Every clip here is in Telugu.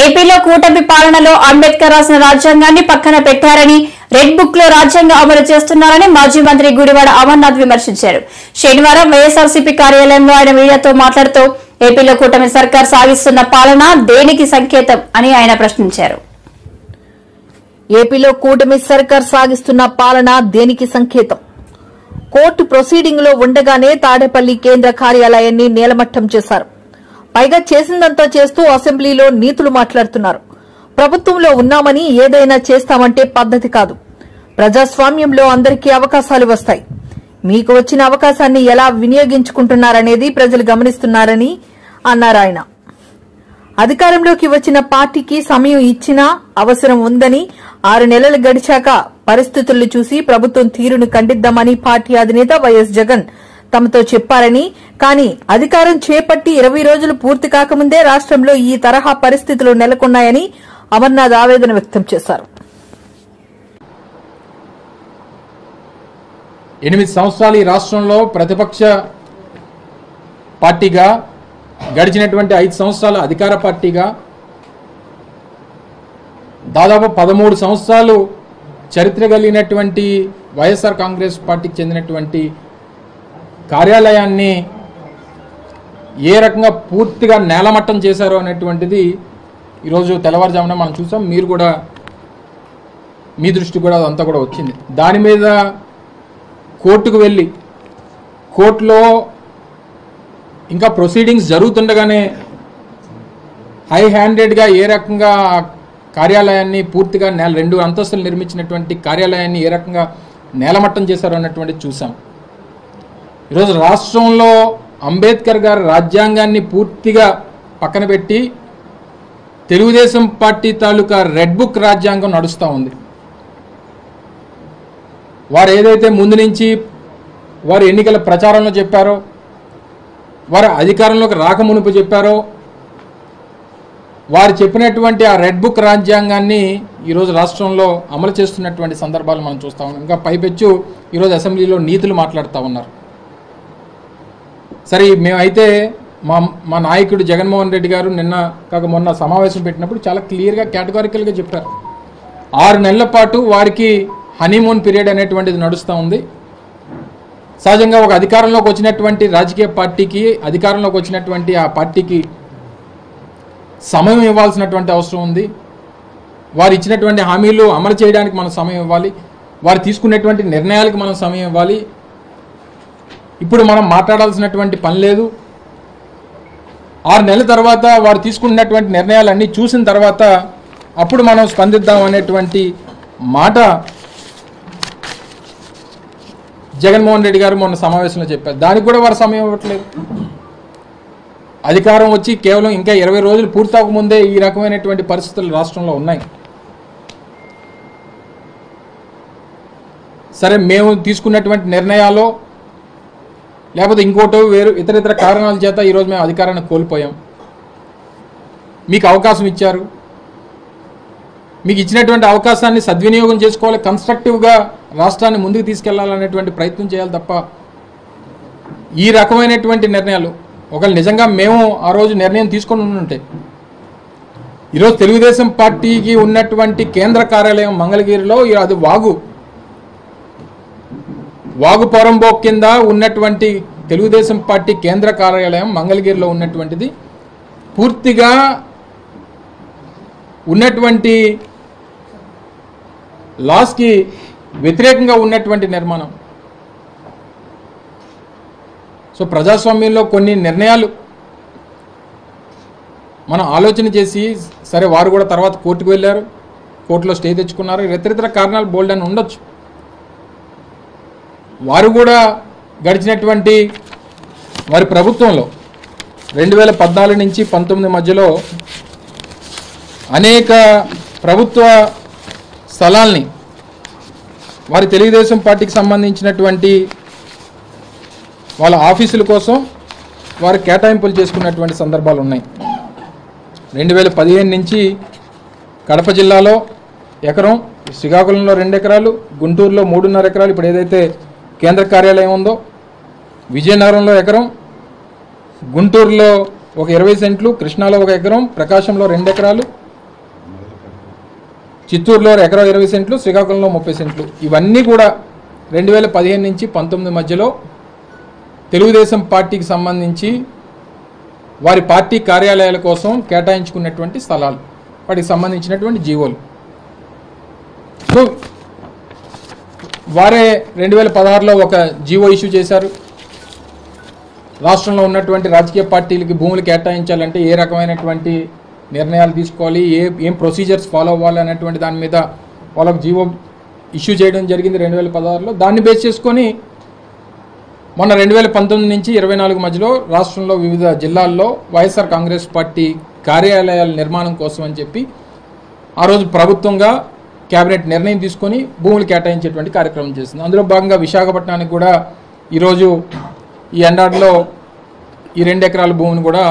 ఏపీలో కూటమి పాలనలో అంబేద్కర్ రాసిన రాజ్యాంగాన్ని పక్కన పెట్టారని, రెడ్ బుక్ లో రాజ్యాంగం అమలు చేస్తున్నారని మాజీ మంత్రి గుడివాడ అమర్నాథ్ విమర్శించారు. శనివారం వైఎస్ఆర్సీపీ కార్యాలయంలో ఆయన మీడియాతో మాట్లాడుతూ ఏపీలో కూటమి సర్కార్ సాగిస్తున్న పాలన దేనికి సంకేతం అని ఆయన ప్రశ్నించారు. ఏపీలో కూటమి సర్కార్ సాగిస్తున్న పాలన దేనికి సంకేతం? కోర్టు ప్రొసీడింగ్ లో ఉండగానే తాడేపల్లి కేంద్ర కార్యాలయాన్ని నేలమట్టం చేశారు. పైగా చేసిందంతా చేస్తూ అసెంబ్లీలో నీతులు మాట్లాడుతున్నారు. ప్రభుత్వంలో ఉన్నామని ఏదైనా చేస్తామంటే పద్ధతి కాదు. ప్రజాస్వామ్యంలో అందరికీ అవకాశాలు వస్తాయి. మీకు వచ్చిన అవకాశాన్ని ఎలా వినియోగించుకుంటున్నారనేది ప్రజలు గమనిస్తున్నారని అన్నారు ఆయన. అధికారంలోకి వచ్చిన పార్టీకి సమయం ఇచ్చినా అవసరం ఉందని 6 నెలలు గడిచాక పరిస్థితులను చూసి ప్రభుత్వం తీరును ఖండిద్దామని పార్టీ అధినేత వైఎస్ జగన్ తమతో చెప్పారని, కానీ అధికారం చేపట్టి 20 రోజులు పూర్తి కాకముందే రాష్ట్రంలో ఈ తరహా పరిస్థితులు నెలకొన్నాయని అమర్నాథ్ ఆవేదన వ్యక్తం చేశారు. 8 సంవత్సరాలు ఈ రాష్ట్రంలో ప్రతిపక్ష పార్టీగా, గడిచినటువంటి 5 సంవత్సరాలు అధికార పార్టీగా, దాదాపు 13 సంవత్సరాలు చరిత్ర కలిగినటువంటి వైఎస్ఆర్ కాంగ్రెస్ పార్టీకి చెందినటువంటి కార్యాలయాన్ని ఏ రకంగా పూర్తిగా నేలమట్టం చేశారో అనేటువంటిది ఈరోజు తెల్లవారుజామున మనం చూసాం. మీరు కూడా మీ దృష్టి కూడా అదంతా కూడా వచ్చింది. దాని మీద కోర్టుకు వెళ్ళి కోర్టులో ఇంకా ప్రొసీడింగ్స్ జరుగుతుండగానే హై హ్యాండెడ్గా ఏ రకంగా కార్యాలయాన్ని పూర్తిగా 2 అంతస్తులు నిర్మించినటువంటి కార్యాలయాన్ని ఏ రకంగా నేలమట్టం చేశారో అన్నటువంటిది చూసాం. ఈరోజు రాష్ట్రంలో అంబేద్కర్ గారి రాజ్యాంగాన్ని పూర్తిగా పక్కన పెట్టి తెలుగుదేశం పార్టీ తాలూకా రెడ్ బుక్ రాజ్యాంగం నడుస్తూ ఉంది. వారు ఏదైతే ముందు నుంచి వారు ఎన్నికల ప్రచారంలో చెప్పారో, వారు అధికారంలోకి రాకమునుపు చెప్పారో, వారు చెప్పినటువంటి ఆ రెడ్ బుక్ రాజ్యాంగాన్ని ఈరోజు రాష్ట్రంలో అమలు చేస్తున్నటువంటి సందర్భాలు మనం చూస్తూ ఉన్నాం. ఇంకా పైపెచ్చు ఈరోజు అసెంబ్లీలో నీతులు మాట్లాడుతూ ఉన్నారు. సరే, మేమైతే మా నాయకుడు జగన్మోహన్ రెడ్డి గారు మొన్న సమావేశం పెట్టినప్పుడు చాలా క్లియర్గా కేటగారికల్గా చెప్పారు. 6 నెలల పాటు వారికి హనీమూన్ పీరియడ్ అనేటువంటిది నడుస్తూ ఉంది. సహజంగా ఒక అధికారంలోకి వచ్చినటువంటి రాజకీయ పార్టీకి, అధికారంలోకి వచ్చినటువంటి ఆ పార్టీకి సమయం ఇవ్వాల్సినటువంటి అవసరం ఉంది. వారు ఇచ్చినటువంటి హామీలు అమలు చేయడానికి మనం సమయం ఇవ్వాలి. వారు తీసుకునేటువంటి నిర్ణయాలకు మనం సమయం ఇవ్వాలి. ఇప్పుడు మనం మాట్లాడాల్సినటువంటి పని లేదు. 6 నెలల తర్వాత వారు తీసుకున్నటువంటి నిర్ణయాలన్నీ చూసిన తర్వాత అప్పుడు మనం స్పందిద్దాం అనేటువంటి మాట జగన్మోహన్ రెడ్డి గారు మొన్న సమావేశంలో చెప్పారు. దానికి కూడా వారు సమయం ఇవ్వట్లేదు. అధికారం వచ్చి కేవలం ఇంకా 20 రోజులు పూర్తవకముందే ఈ రకమైనటువంటి పరిస్థితులు రాష్ట్రంలో ఉన్నాయి. సరే, మేము తీసుకున్నటువంటి నిర్ణయాలు లేకపోతే ఇంకోటో వేరు ఇతర కారణాల చేత ఈరోజు మేము అధికారాన్ని కోల్పోయాం. మీకు అవకాశం ఇచ్చారు. మీకు ఇచ్చినటువంటి అవకాశాన్ని సద్వినియోగం చేసుకోవాలి. కన్స్ట్రక్టివ్గా రాష్ట్రాన్ని ముందుకు తీసుకెళ్లాలనేటువంటి ప్రయత్నం చేయాలి తప్ప ఈ రకమైనటువంటి నిర్ణయాలు, ఒకవేళ నిజంగా మేము ఆ రోజు నిర్ణయం తీసుకొని ఉంటే ఈరోజు తెలుగుదేశం పార్టీకి ఉన్నటువంటి కేంద్ర కార్యాలయం మంగళగిరిలో అది వాగు పొరంబోక్ కింద ఉన్నటువంటి తెలుగుదేశం పార్టీ కేంద్ర కార్యాలయం మంగళగిరిలో ఉన్నటువంటిది పూర్తిగా ఉన్నటువంటి లాస్కి వ్యతిరేకంగా ఉన్నటువంటి నిర్మాణం. సో ప్రజాస్వామ్యంలో కొన్ని నిర్ణయాలు మనం ఆలోచన చేసి, సరే వారు కూడా తర్వాత కోర్టుకు వెళ్ళారు, కోర్టులో స్టే తెచ్చుకున్నారు, ఇతర కారణాలు బోల్డ్ అని ఉండొచ్చు. వారు కూడా గడిచినటువంటి వారి ప్రభుత్వంలో 2014 నుంచి 19 మధ్యలో అనేక ప్రభుత్వ స్థలాల్ని వారి తెలుగుదేశం పార్టీకి సంబంధించినటువంటి వాళ్ళ ఆఫీసుల కోసం వారు కేటాయింపులు చేసుకున్నటువంటి సందర్భాలు ఉన్నాయి. 2015 నుంచి కడప జిల్లాలో ఎకరం, శ్రీకాకుళంలో 2 ఎకరాలు, గుంటూరులో 3.5 ఎకరాలు, ఇప్పుడు ఏదైతే కేంద్ర కార్యాలయం ఉందో విజయనగరంలో ఎకరం, గుంటూరులో ఒక 20 సెంట్లు, కృష్ణాలో 1 ఎకరం, ప్రకాశంలో 2 ఎకరాలు, చిత్తూరులో ఎకరా 20 సెంట్లు, శ్రీకాకుళంలో 30 సెంట్లు. ఇవన్నీ కూడా 2015 నుంచి 19 మధ్యలో తెలుగుదేశం పార్టీకి సంబంధించి వారి పార్టీ కార్యాలయాల కోసం కేటాయించుకున్నటువంటి స్థలాలు, వాటికి సంబంధించినటువంటి జీవోలు. సో వారే 2016లో ఒక జీవో ఇష్యూ చేశారు. రాష్ట్రంలో ఉన్నటువంటి రాజకీయ పార్టీలకి భూములు కేటాయించాలంటే ఏ రకమైనటువంటి నిర్ణయాలు తీసుకోవాలి, ఏం ప్రొసీజర్స్ ఫాలో అవ్వాలి అనేటువంటి దాని మీద వాళ్ళకు జీవో ఇష్యూ చేయడం జరిగింది 2016లో. దాన్ని బేస్ చేసుకొని మొన్న 2019 నుంచి 24 మధ్యలో రాష్ట్రంలో వివిధ జిల్లాల్లో వైఎస్ఆర్ కాంగ్రెస్ పార్టీ కార్యాలయాల నిర్మాణం కోసం అని చెప్పి ఆ రోజు ప్రభుత్వంగా కేబినెట్ నిర్ణయం తీసుకొని భూములు కేటాయించేటువంటి కార్యక్రమం చేసింది. అందులో భాగంగా విశాఖపట్నానికి కూడా ఈరోజు ఈ ఎండాడిలో ఈ 2 ఎకరాల భూమిని కూడా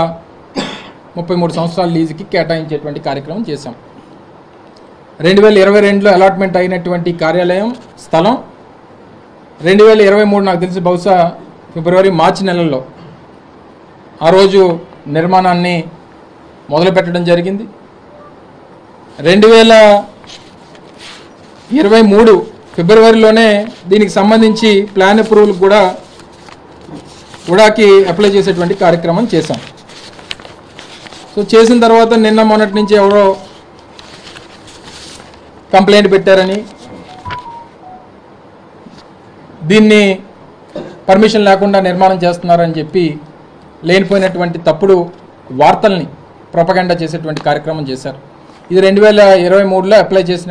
33 సంవత్సరాల లీజుకి కేటాయించేటువంటి కార్యక్రమం చేశాం. 2022లో అలాట్మెంట్ అయినటువంటి కార్యాలయం స్థలం 2023 నాకు తెలిసి బహుశా ఫిబ్రవరి మార్చి నెలల్లో ఆ రోజు నిర్మాణాన్ని మొదలుపెట్టడం జరిగింది. 2023 ఫిబ్రవరిలోనే దీనికి సంబంధించి ప్లాన్ అప్రూవల్ కూడాకి అప్లై చేసేటువంటి కార్యక్రమం చేశాం. సో చేసిన తర్వాత నిన్న మొన్నటి నుంచి ఎవరో కంప్లైంట్ పెట్టారని, దీన్ని పర్మిషన్ లేకుండా నిర్మాణం చేస్తున్నారని చెప్పి లేనిపోయినటువంటి తప్పుడు వార్తల్ని ప్రొపగండా చేసేటువంటి కార్యక్రమం చేశారు. ఇది 2023లో అప్లై చేసిన